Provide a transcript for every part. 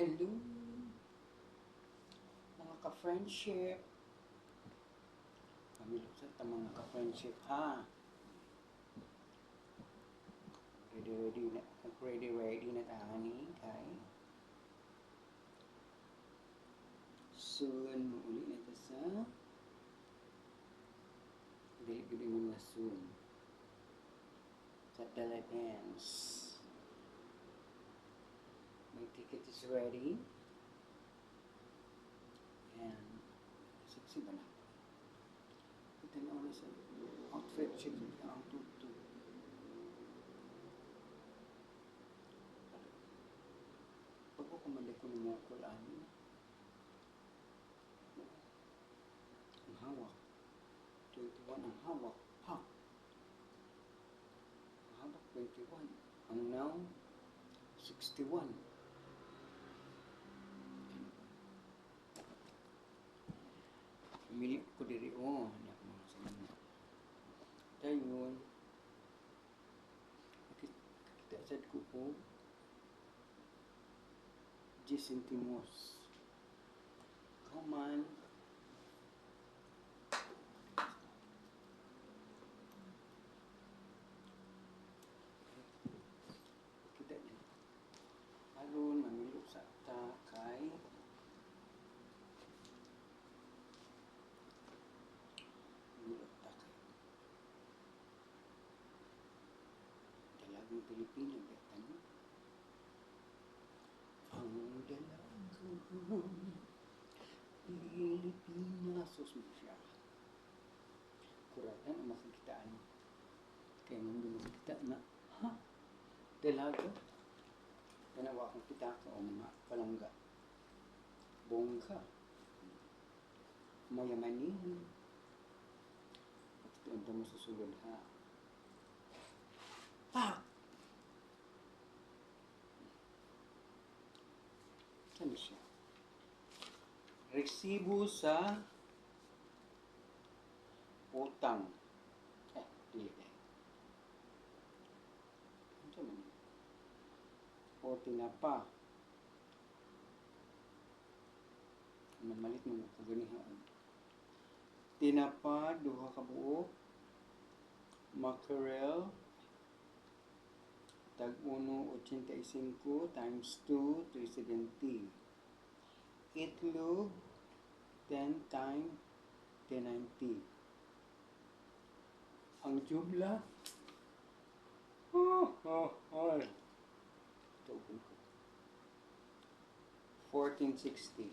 Hello, mga ka-friendship. Pamilok sa tamang mga ka-friendship, ha? Ready na tani, kay soon mo uli na ito sa dili mo na soon sa Philippines. My ticket is ready and sexy ba na? Kita na ulit sa outfit check ang tutu. Pag ko kumalik ko ng mga kulaan, ang hawak 21 ang hawak, ha? Ang hawak 21 ang now 61. Pumili ko diri anak mga salamat. Dayon kita sad ko po 10 centimos. Come on. Kita niya. Aron mamilo sa ta kay mamilo ta kay dalagang Pilipino betan mo. Ang dalagang Pilipinas sus mo siya. Kuratan ang masakitaan. Kaya nung dumasikita na, ha? Dalaga? Tanawa akong kita ka o mga palangga. Bongga. Mayamanin. At ito mo susulod, ha? Pak! Saan siya? Resibo sa utang. Dili eh. Ito man. O tinapa. Mamalit mo ko ganihaan. Tinapa, 2 ka buok. Mackerel. Tag 1.85 times 2, 370. Itlog, 10 times 1090. Ang jubla, tawag ko, 1460.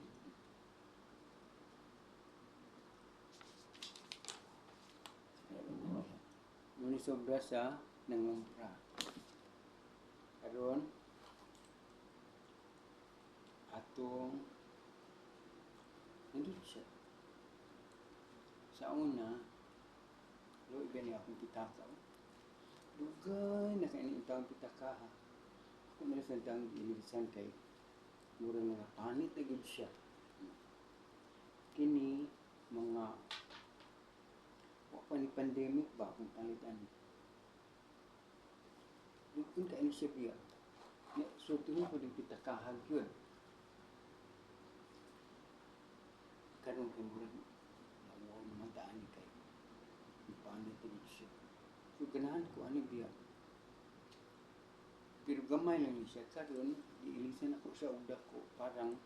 Muni sobra sa nangumpra. Karon atong nandun siya. Sa una, lo iba niya akong pitaka. Dugay, nakainin itang pitaka ha. Ako malas na itang ilisan kay murang mga panit na gid siya. Kini mga wapa ni pandemic ba kung palitan. Dugay ka ini siya biya. So tingin ko din pitakahag yun. Karon kay murang nawaw naman daan ni kay panit na gid siya. So ganahan ko ani biya. Pero gamay lang siya. Karon iilisan ako sa udak ko. Parang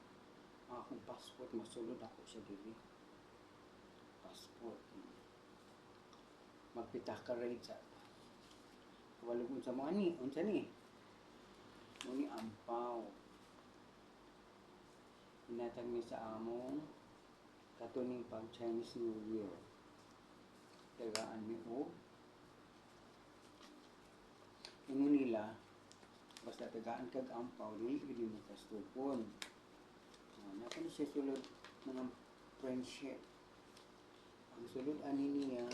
akong passport, masulod ako sa dili. Passport. Magpitaka rin sa kawalag mo sa mga ni. Unsa ni? Muni ampaw. Inatag mi sa among katuning pag Chinese New Year. Tagaan mi o ingon nila basta tagaan kag ampaw dili gid mo kastupon. Napa ni siya sulod mga friendship. Ang sulod ani niya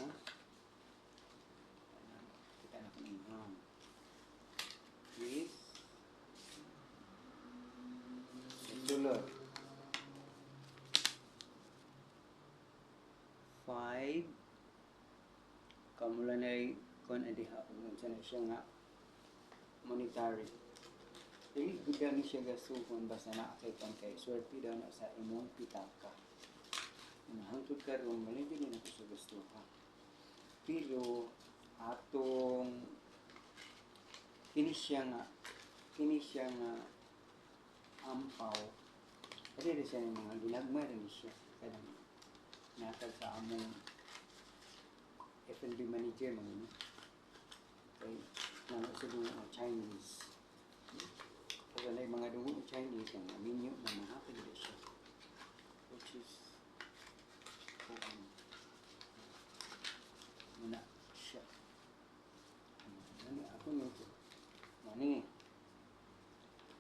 kita na kung is sulod 5 kamula na kon adiha unsa na siya nga monetary Dili gud ni siya gasuhon basta naa kay kan kay swerte daw na sa imong pitaka. Hangtod karon mali gid na ko sa gusto ha. Pero atong kini siya nga ampaw. Kasi rin siya ng mga ginagmay rin siya. Kadang natag sa among F&B manager mga yun. Kaya nang sa dungo ng Chinese. Kasi na mga dungo ng Chinese na menu na mga kapagod siya. Which is muna siya. Ako nito. Mani.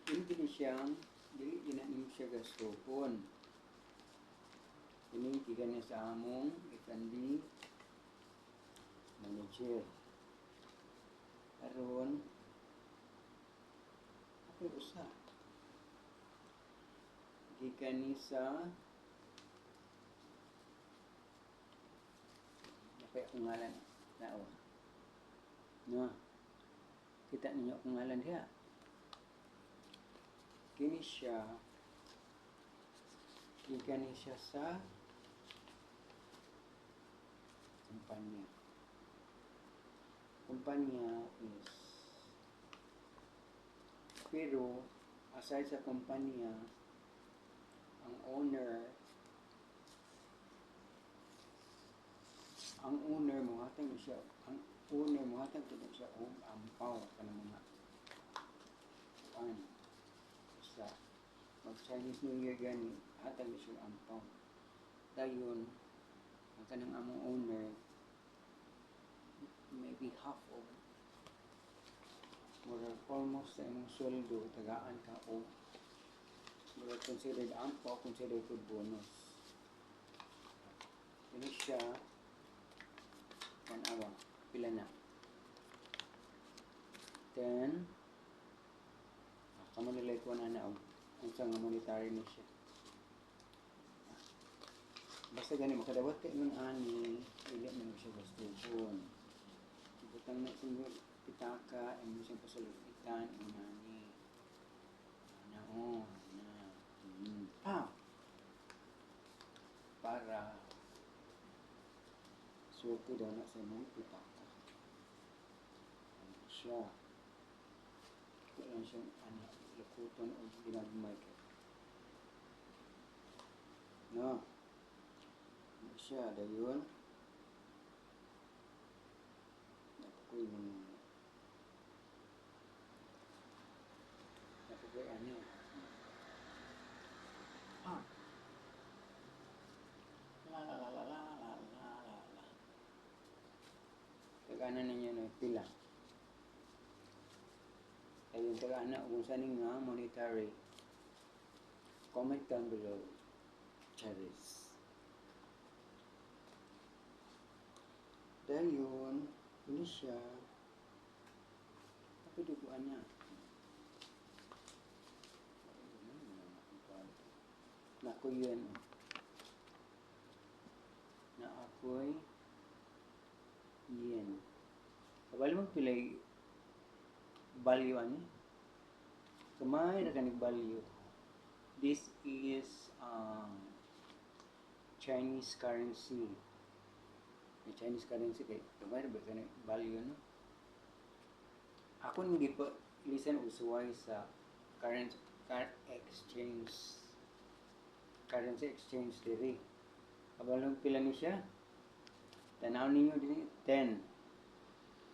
Hindi siyang dili ginanim siya gastopon. Ini tiga niya sa among F&B manager. Karon ako usa. Gikan ni sa napay akong ngalan nao. No. Kita ninyo akong ngalan diha. Kini siya gikan ni siya sa kumpanya is pero aside sa kumpanya ang owner mo hatag siya og ampaw kanang mga sa mag Chinese New Year gani hatag siya ampaw dayon ang kanang among owner maybe half of more almost sa imong sweldo tagaan ka o more considered ampaw considered good bonus ini siya awa pila na 10 kamo nila ito na ang isang monetary ni siya basta gani makadawat ka nun ani ili man siya gastupon ibutang na siyang pitaka and mo siyang pasalupitan inani para swerte daw na sa imong pitaka siya kailan siyang lakuton o ginagmay ka no siya dayon nakukoy ano tagana ninyo na pila ayun tagana kung saan nga monetary comment down below Charis dayon ini siya apa duguan niya na ako yun na ako'y yen kabali mo pilay value ani kamay na kanig value this is Chinese currency may Chinese currency kay kamay na ba kanig value no ako hindi pa listen usuway sa currency exchange diri kabalong pila ni siya tanaw ninyo din 10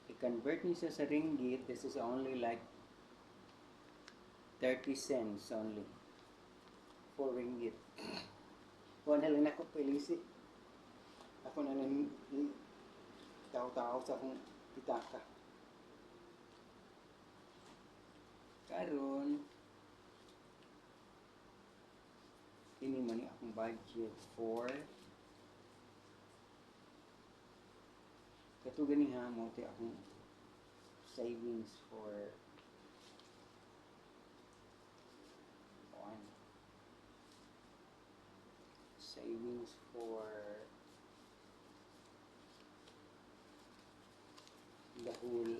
i-convert niyo sa ringgit this is only like 30 cents only 4 ringgit kuha na lang ako pilisi ako na lang tao-tao sa akong pitaka karon ini man akong budget for kato gani ha mo ti akong savings for the whole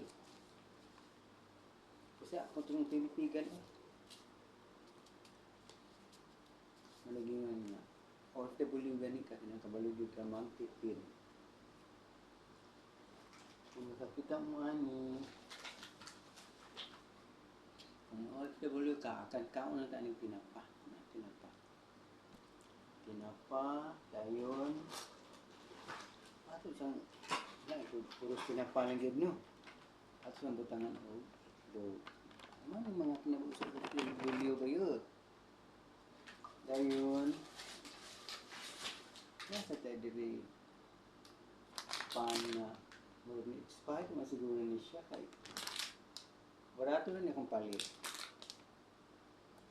kasi ako itong pinipigan Managingan nga. OFW gani ka, kinang kabalugid ka magtipid. Kung nakakita mo ani, kung OFW ka, akan kaon na taning tinapa. Tinapa, dayon. Ato siyang, ito, puros tinapa lang yun, no? Ato siyang butangan o, do. Ano mga kinabuusap ko video ba yun? Dayon, nasa tayo diri pan na murag ni expired, masiguro ni siya kay barato na akong palit.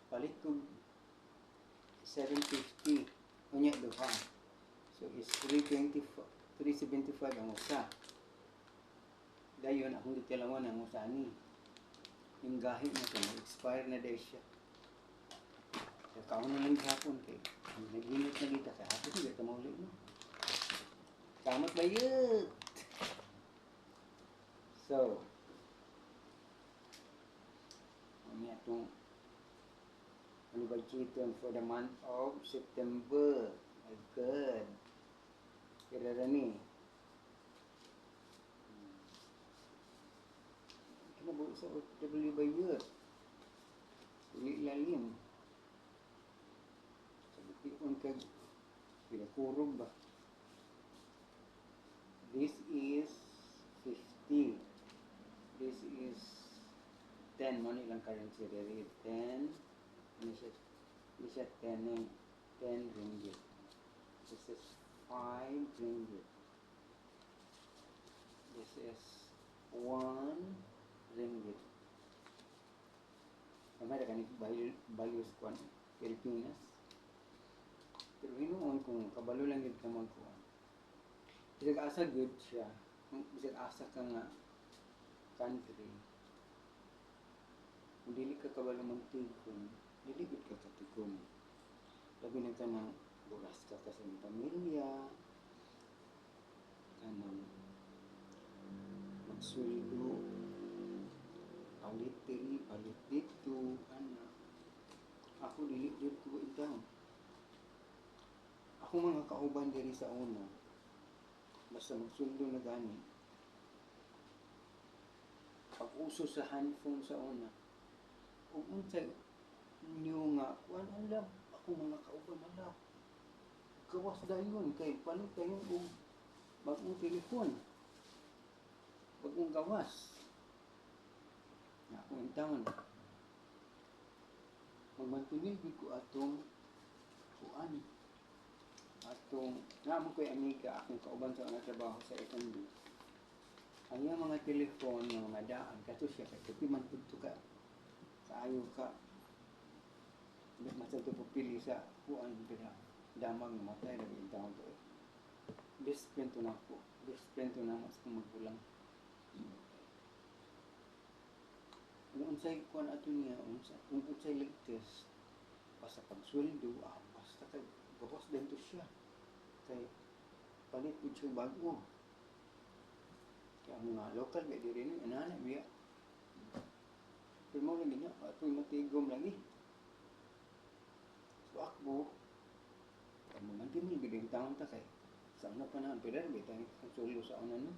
Palit ko 750 unya duha. So is 375 ang usa. Dayon akong gitilawan ang usa ani. Yung gahi na ito, expire na dahil siya. Kaya kaon na lang hapon kay nag-limit na kita sa hapon, hindi ito maulit no. Kamot ba yun? So, ano itong ano ba chiton for the month of September? My God. Kira ni. Kinabuhi sa OFW ba yun? Uli lalim. Sabi ka pinakurog ba? This is 50. This is 10. Money lang currency. There is 10. Ini siya 10 ringgit. This is 5 ringgit. This is 1 ringgit. Kamay na kanil values ko Pilipinas. Pero hinuon kung kabalo lang yun ka magkuhan. Bisag asa good siya. Bisag asa ka nga country. Kung dili ka kabalo magtigom, dili good ka katigom. Labi na ka ng buras ka sa iyong pamilya, kanang magsweldo, palit diri, palit dito, ana. Ako dili dito ko itaw. Ako mga kauban diri sa una, basta magsweldo na gani. Pag-uso sa handphone sa una, kung unsay niyo nga, kuan alam, ako mga kauban alam. Gawas dayon kay palit kayo og bagong telefon. Bagong gawas. Na ako intawan. Magmantinig ko atong kuan. Atong naman ko'y amiga akong kauban sa una trabaho sa F&B. Ang iyang mga telefon, mga daan, kato siya kay kapiman punto ka. Kaayo ka. Masal ito pupili sa kuan pila. Damang matay na bintang ko. Best friend to na ako. Best friend to na mas kung magbulang. Kung unsay kuan ato niya, kung unsay latest, basta pagsweldo, basta kay gawas din to siya. Kay palit po siya bago. Kaya ang mga local, may di rin, anak biya. Pero mo lang niya, ito'y matigom lagi. So ako, kung mamantin mo, bigay taon ta kay sa una pa na, pero rin, tayo konsulo sa una nun.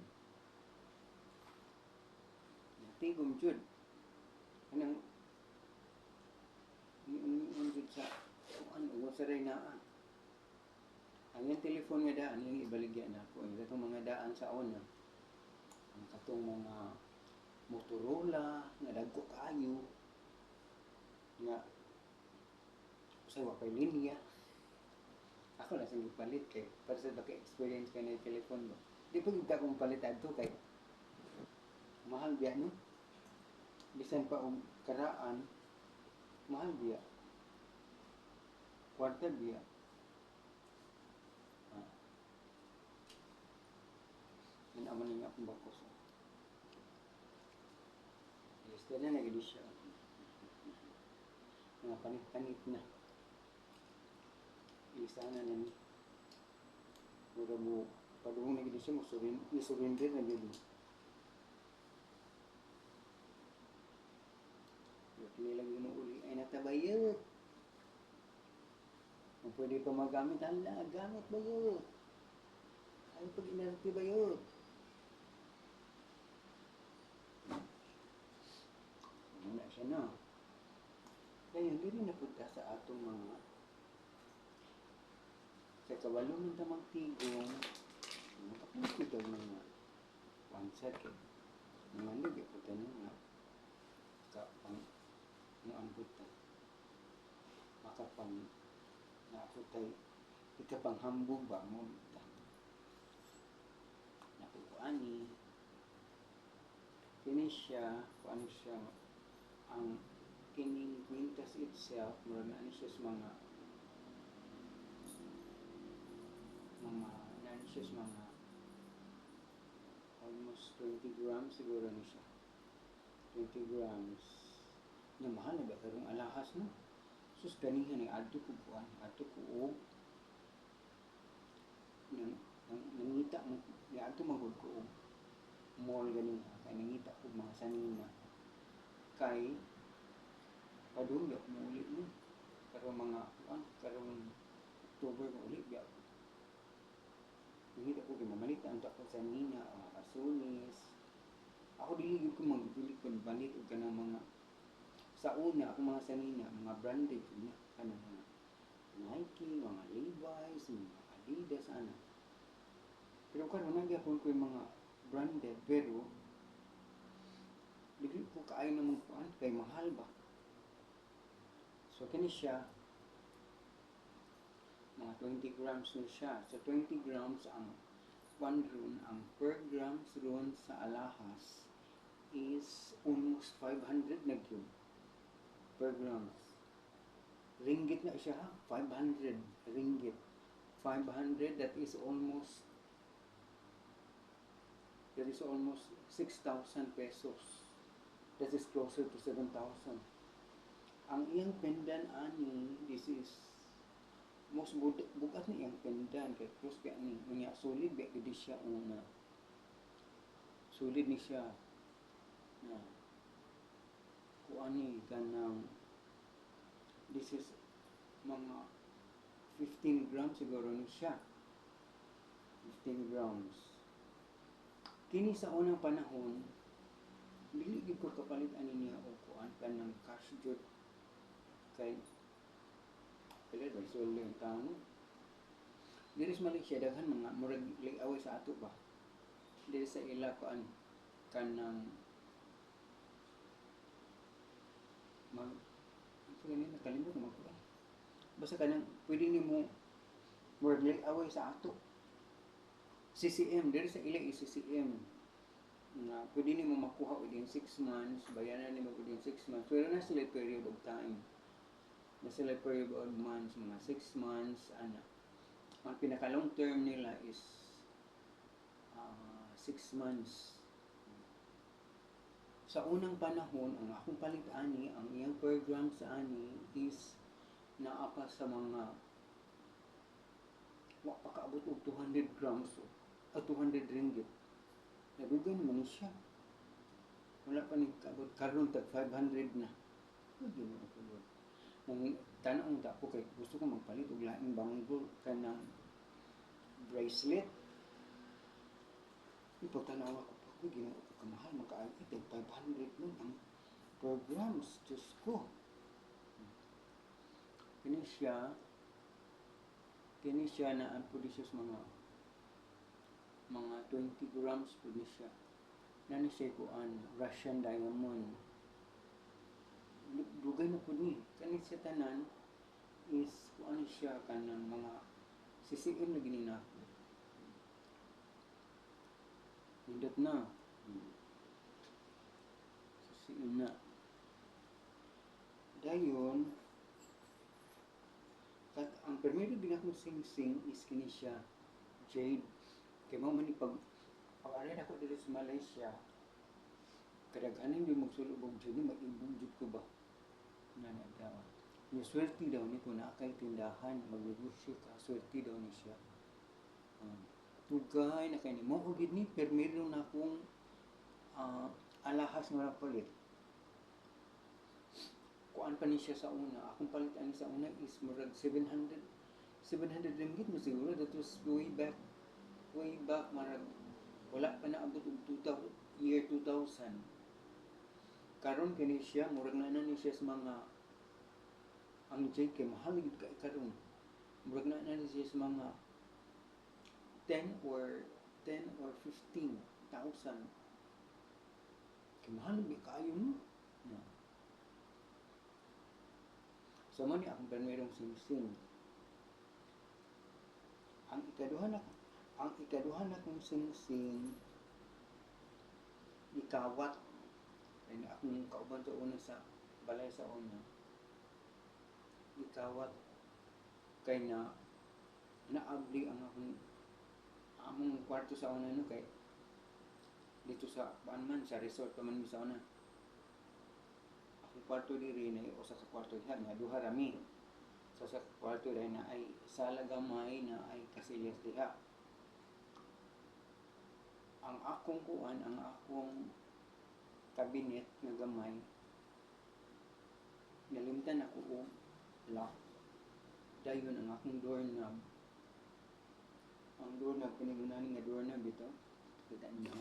Matigom jud. Anong, niyon jud sa, ano, sa Reynaan. Ang yung telefon nga daan, yung ibaligyan ako. Yung itong mga daan sa una, ang katong mga Motorola, nga dagko kayo, nga sa wapay linya. Ako na siyang palit kay para sa baka-experience ka na yung telefon mo. Di pa kita kong palit ato kay mahal biya no? Bisan pa og karaan, mahal biya. Kwarta biya. Yan naman nga akong bakos. Yes, na nagadi siya. Mga panit-panit na. Isa na ni. Mura mo, padung nagadi siya mo, surrender na gadi. Kaya lang yun uli ay natabayot. Kung pwede pa magamit, hala, gamit ba yun? Ay, pag inarte ba yun? Muna siya na. Kaya hindi napunta sa atong mga sa kabalo ng tamang tigong nakapunti daw mga one second. Mga lagi po tayo nga kapang naambutan. Makapang nakaputay ikapang hambog ba mo napupuani kini siya paano siya ang kining quintas itself murag na siya sa mga almost 20 grams siguro na siya 20 grams na mahal na ba karong alahas no sus ganihan ay adto ko buwan adto ko og nangita mo adto magud ko og mall ganin kay nangita ko mga sanina kay padung mo ulit mo karong mga karong October mo ulit biya nangita ko ginamalit ang ako sanina asunis ako dili ko magbili ko balit og kanang mga sa una ako mga sanina mga branded niya kanang mga Nike, mga Levi's, mga Adidas ana. Pero karon nagyapon ko yung mga branded pero dili ko kaayo na magkuan kay mahal ba. So kini siya mga 20 grams na siya. So 20 grams ang one ron, ang per grams ron sa alahas is almost 500 na yun per grams. Ringgit na siya, 500 ringgit. 500, that is almost 6,000 pesos. That is closer to 7,000. Ang iyang pendant ani, this is most bugat ni iyang pendant kay cross kay ani unya solid ba gid siya una. Solid ni siya. Na kuani kanang this is mga 15 grams siguro ni siya. 15 grams. Kini sa unang panahon, dili gid ko kapalit ani niya o kuan kanang cash jud kay pila ba sweldo yung taon. Diri sa Malaysia daghan mga murag lig-away sa ato ba. Diri sa ila kuan kanang ganyan nakalimot naman ko basta kanang pwede nimo murag lig-away sa ato CCM diri sa ila CCM nga pwede nimo makuha within 6 months bayaran nimo within 6 months pero na sila period of time na sila period of months mga 6 months ana ang pinaka long term nila is 6 months. Sa unang panahon, ang akong palit ani, ang iyang per gram sa ani is naa pa sa mga wa pa kaabot og 200 grams o 200 ringgit. Nadugay naman siya. Wala pa ni kaabot karon tag 500 na. Pwede mo ako doon. Nang tanong ta ko kay gusto ko magpalit og laing banggol kanang bracelet. Ipagtanaw ako pag ginoo ko kamahal makaagi tag 500 nun ang programs Diyos ko. Kini siya na ang produces mga 20 grams po siya. Nani siya kuan Russian diamond. Dugay na po ni. Kani siya tanan is kuan siya kanang mga sisiin na ginina. Hindot na. Sisiin na. Dayon ang primero din akong sing-sing is kini siya jade. Kaya mo man pag-aral ako dito sa Malaysia, kadaghanan yung magsulog og jade, mag-imbong jud ko ba? Nana daw. Yung swerte daw ni kung nakakay tindahan, mag-negosyo ka, swerte daw ni siya. Tugay na kayo ni mo, o gid ni, pero meron na akong alahas nga palit. Kuan pa ni siya sa una, akong palit ani sa una is murag 700 ₱700 mo siguro. That was way back, marag, wala pa naabot og 2000, year 2000. Karon kini siya, murag na ni siya sa mga, ang jade kay mahal gid kay karon. Murag na ni siya sa mga 10 or 15,000. Kay mahal gid kaayo mo. No. So man ni akong primerong sing-sing. Ang ikaduha na kong sing-sing ikawat. Ay akong kauban sa una sa balay sa una. Ikawat kay na naabli ang among kwarto sa una no, kay dito sa man sa resort pa man mi sa una. Akong kwarto diri na usa ka kwarto diha nga duha rami. So sa kwarto diri na ay sala gamay na ay kasilyas diha. Ang akong kabinet nga gamay nalimtan ako og lock. Dayon ang akong doorknob. Ang doorknob pinigunahan nga doorknob ito. Kita niyo.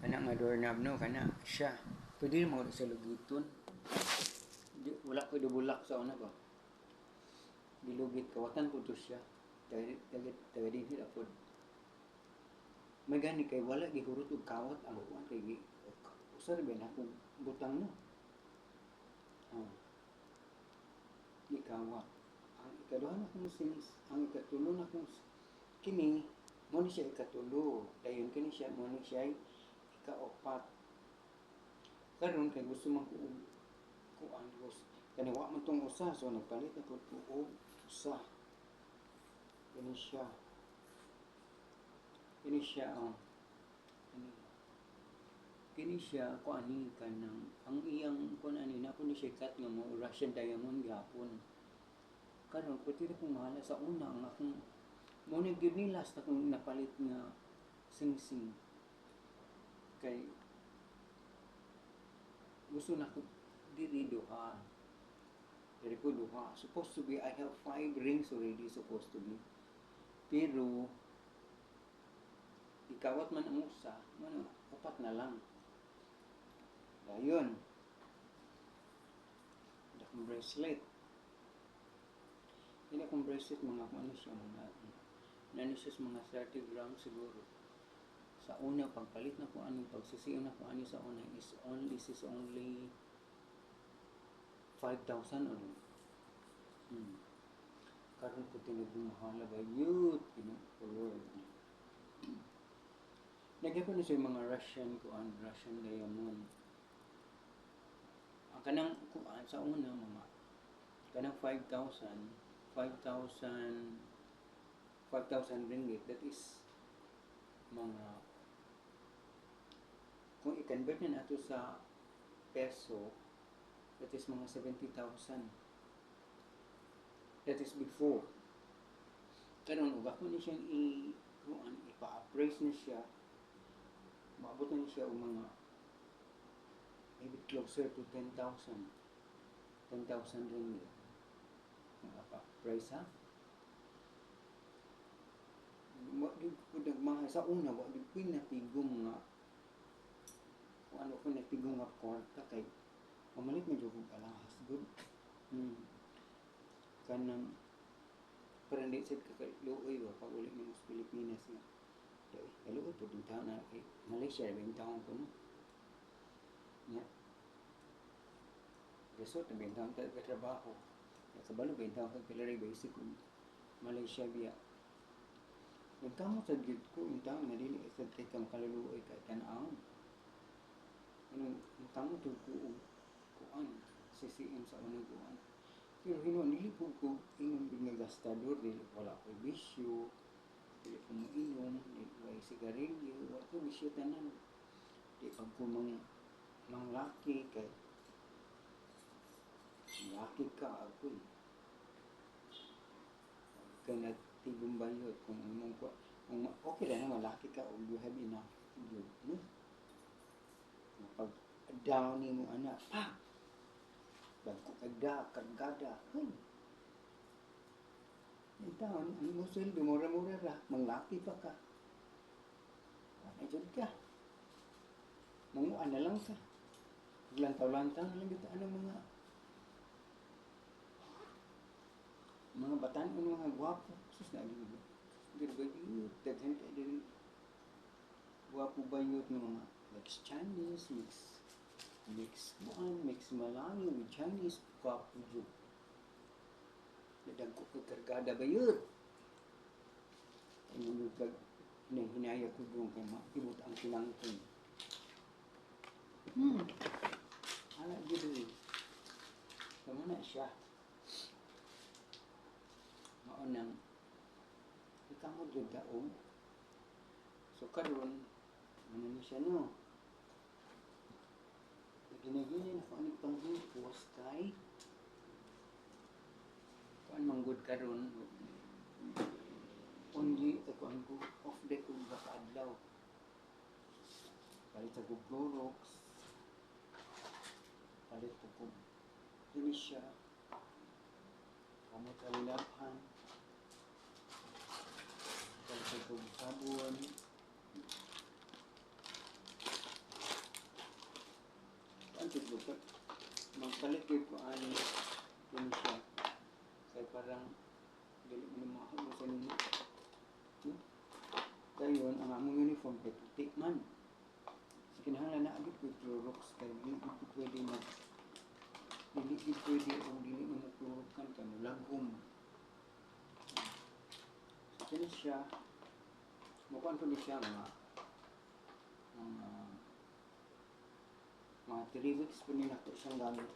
Kana nga doorknob no, kana siya. Pwede mo sa lugiton. Wala ko dubulak sa una ba. Dilugit kawatan ko to siya. Taga din apod. May gani kay wala gihurot og kawat ang kuan kay usar ba na kung butang no. Ikawat. Ang ikaduha na kong ang ikatulo na kong kini mo ni siya ikatulo. Dayon kini siya mo ni siya ikaapat. Karon kay gusto man ko kuan kani wa man tong usa, so nagpalit ako og usa. Kini siya kini siya ko ani kanang ang iyang kun ani na ko ni siya cut nga mo Russian diamond gyapon. Karon ko tira kong mahala sa una ang akong mo ni gyud ni last akong napalit nga sing-sing. Kay gusto na ko diri duha. Diri ko duha. Supposed to be I have 5 rings already supposed to be. Pero ikawat man ang usa, man upat na lang. Dayon. Dakong bracelet. Hindi akong bracelet mga ano siya mga mga 30 grams siguro. Sa una pagpalit na ko ani pagsisiyon na ko ani sa una is only 5,000 or karon ko tinagmahala ba youth Lord. Lagyan ko na siya mga Russian diamond. Ang kanang kuan sa una mga kanang 5,000 ringgit, that is mga kung i-convert na nato sa peso, that is mga 70,000. That is before. Karon ug ako ni siyang ipa-appraise na siya. Maabot na siya og mga maybe closer to 10,000 ringgit. Price ha? Wag ko nagmahal sa una, wag ko natigong nga kung ano ko natigong nga kwarta kay mamalit medyo kong alahas good. Kanang parang di sad kaluoy ba pag uli mo sa Pilipinas nga. Kaluoy po din taon na kay Malaysia, 20 taon ko no. Yeah. Resort na 20 taon ka trabaho. Kabalo 20 taon ka pilari basic kung Malaysia biya. Nagkamot sa gid ko yung taon nga dili sad kay ka makaluoy kay tan-aw. Nagkamot ko kuan CCM sa unang kuan. Pero dili po ko inom nga gastador, dili wala ko bisyo, dili ko mainom, dili ko sigarilyo, wala ko bisyo tanan. Di pag ko manglaki kay laki ka ako kay nagtigong bayot kung imong ko okay lang naman laki ka o you have enough good no? Pag down ni mo anak pa bagko kagada hey Yung taon, ang musul, dumura-mura ra, manglaki pa ka. Ayun ka. Manguan na lang ka. Lantaw-lantaw na lang kita ano mga batan o mga gwapo. Sus na din ba? Pero ba yun? Daghan kayo din. Gwapo ba yun ng mga mix Chinese, mix Malayo with Chinese, gwapo yun. Nadag ko kargada ba yun? Ano yung hinaya ko doon kay makibot ang pinangkin. Anak dito eh. Tama na siya. Maunang ikaw mo doon daong. So karon ano ni siya no? Ginahinin ako ang panghimpos kay kuan manggod karon only ako ang off day kung baka adlaw. Palit sa Clorox. Palit ko kung siya. Kamot kalilaphan. Palit ko kung sabon. Ang tigbukot. Magpalit ko ani siya. Kaya parang dili mo na makakabo sa nino. Dayon, ang among uniform kay puti man. Kinahanglan na agad ko Clorox kay dili ko pwede o dili mo magturukan ka mo lagom. So, kaya siya mukuan po siya mga 3 weeks po nila ito siyang gamit.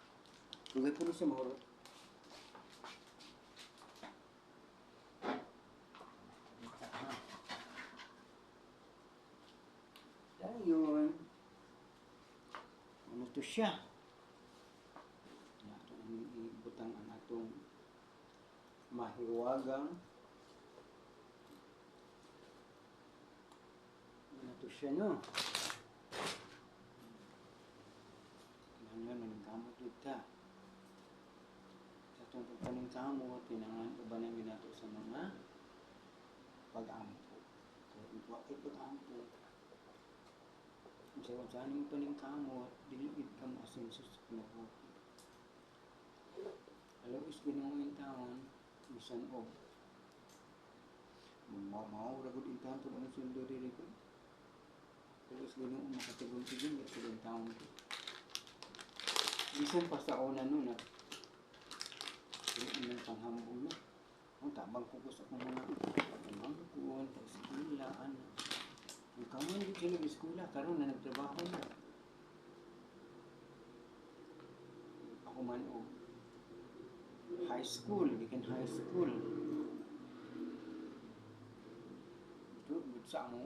Tugay po siya mahurot. Dayon, ano to siya? Ibutang ang atong mahiwagang ano to siya no? Kinahanglan ng kamot dito. Sa itong pagpaning kamot, kinahanglan ko ba namin nato sa mga pag-ampo. So, ito ay pag-ampo. So, saan yung paning kamot, diligid ka mo asenso sa pinabuti. Alam is ginawin taon, bisan o mauragod yung taon po ang sundo rin ko. Pero is ginawin makatigon-tigon at silang taon ko. Bisan pa sa una nun at yung panghambong na. Ang tabang ko sa kong mga panghambukuan, pag-eskwila, ano. Ang kaman di sila eskwila, karon na nagtrabaho na. Ako man o high school, gikan high school. Ito, sa among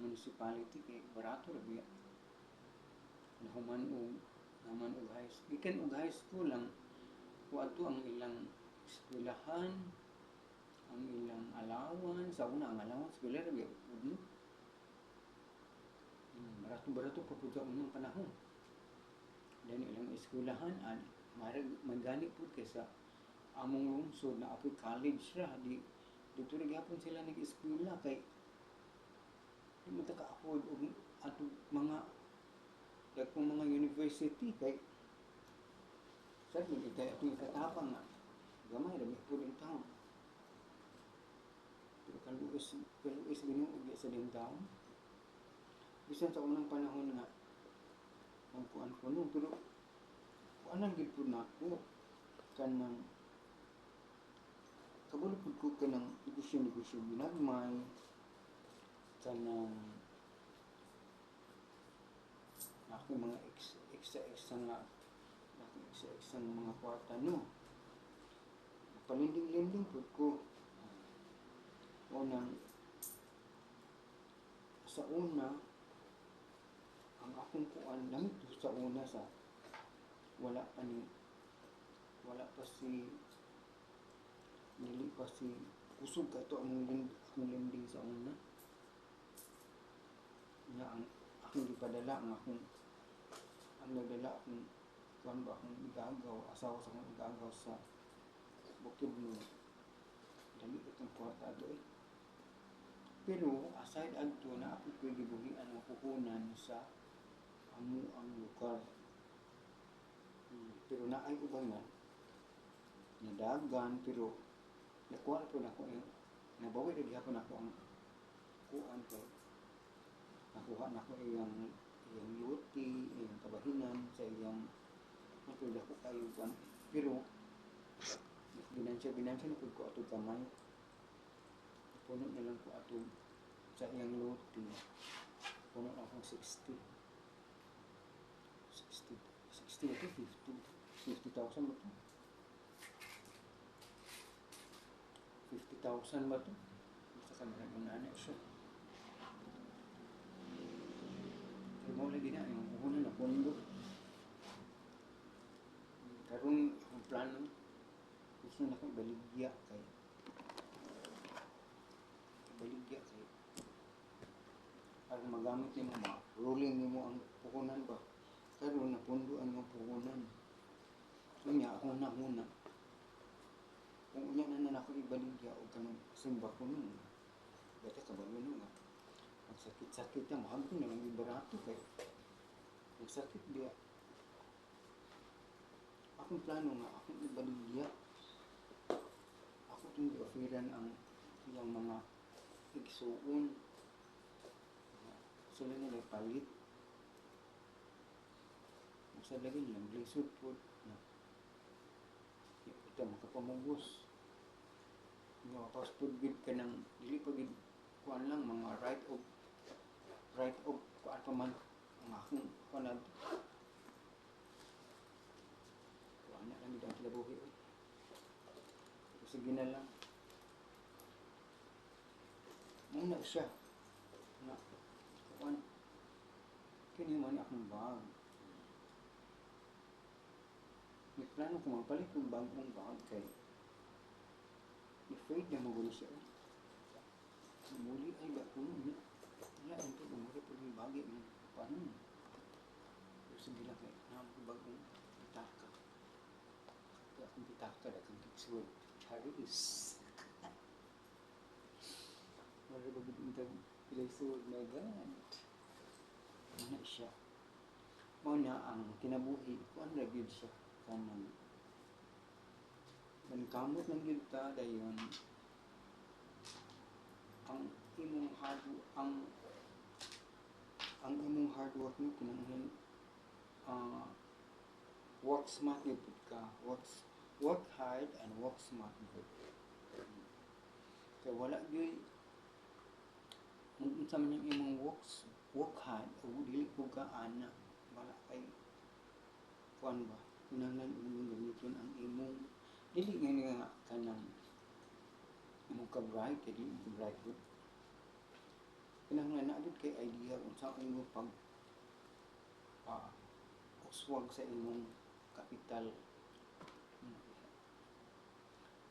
municipality, kay barato rin biya. Naman og high school. Gikan og high school lang, kuwato ang ilang eskwelahan, ang ilang allowance, sa una ang allowance, bila rin biya, pudno. Barato-barato pa po sa unang panahon. Dahil ilang eskwelahan, magani po kaysa among lungsod na apoy college ra dito rin gapon sila nag-eskwela kay di mo taka-afford og ato mga dagkong mga university kay sad mo itay atong ikatapang nga gamay ra po rin taon pero kaluis ginuog sa din taon bisan sa unang panahon nga ang kuan ko no pero kuanan gid pud nako kanang kabalo pud ko kanang negosyo ginagmay kanang ako mga extra mga kwarta no palinding-linding pud ko unang sa una ang akong kuan lamit sa una sa wala pa si dili pa si kusog ka ito ang lending sa una nga ang akong ipadala ang nagdala akong kuan ba akong igagaw asawa sa akong igagaw sa bukid mo. Dali itong kwartado eh. Pero aside adto na ako pwede buhian ang puhunan sa amo ang lugar. Pero naay uban man nadagan pero nakuha po na ko yung nabawi na gihapon ako ang kuan kay nakuha na ko iyang luti, iyang kabahinan sa iyang matulad ko kayo kuan pero binansya na ko ato kamay puno na lang ko ato sa iyang luti puno na akong 60 ito 50,000 ba ito? 50,000 ba ito? Basta ka na siya. Pero mo lagi na, yung puhunan na pundo. Karong akong plano, gusto na akong baligya kay para magamit ni mo, rolling ni mo ang puhunan ba? Karon napundo ang puhunan. So niya, ako na muna. Kung unya na ako ibaligya o kanang simba ko nun. Dati kabalo nun nga. Ang sakit-sakit na, mahal ko na lang ibarato kay. Ang sakit diya. Akong plano nga, akong ibaligya. Ako itong i-offeran ang ilang mga igsuon. Sila nila palit. Sa lagi nilang blizzard food na ito makapamugos nga fast food gid ka ng dili pa gid kuan lang mga right of kuan pa man ang akong kuan na kuan na lang gid ang kinabuhi pero sige na lang muna siya na kuan kini man akong bag. May plano ko magpalit ng bagong bag kay i-fade na magulo siya. Muli ay ba puno niya. Wala, ito bumuli po yung bagay ng paano. Pero sige lang kay bagong pitaka. Kaya akong pitaka na kang kikswood. Charis. Wala ba bintang pilayswood na God. Ano siya. Mauna ang kinabuhi. Kuan na yun siya. Kanang kamot ng yunta dayon ang imong hard work mo kinahanglan work smart gyud ka work hard and work smart gyud kay wala gyud unsa man yung imong work hard o dili ko ka ana wala kay kuan ba kinahanglan imong gamiton ang imong dili nga kanang imong ka-bright kay dili mo bright good kinahanglan na agad kay idea kung sa imong pag uswag sa imong kapital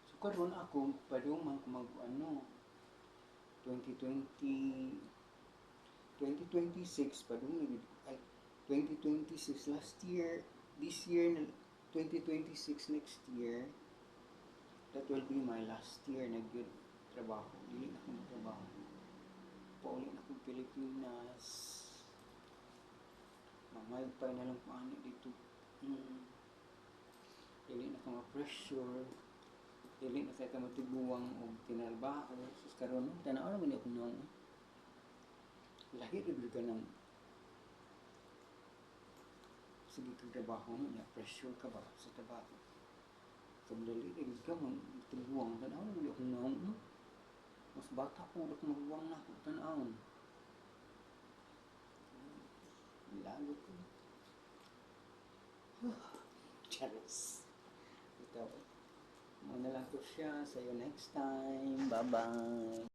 so karon ako padung man ko 2026 padung ay 2026 last year this year 2026 next year that will be my last year na good trabaho dili na akong trabaho pauli na akong Pilipinas mamaypay na lang paano dito dili na akong pressure dili na sa matiguang o tinalbaho sus karon tanaw naman ako nung lahi rin ka ng sige kang trabaho mo niya, pressure ka ba sa trabaho? Kamdali rin ka mo, tiguang, tanaw naman ako nung mas bata ko, ako magbuwang na ako, tanaw. Lago ko. Charis. Ito, muna lang ko siya. See you next time. Bye-bye.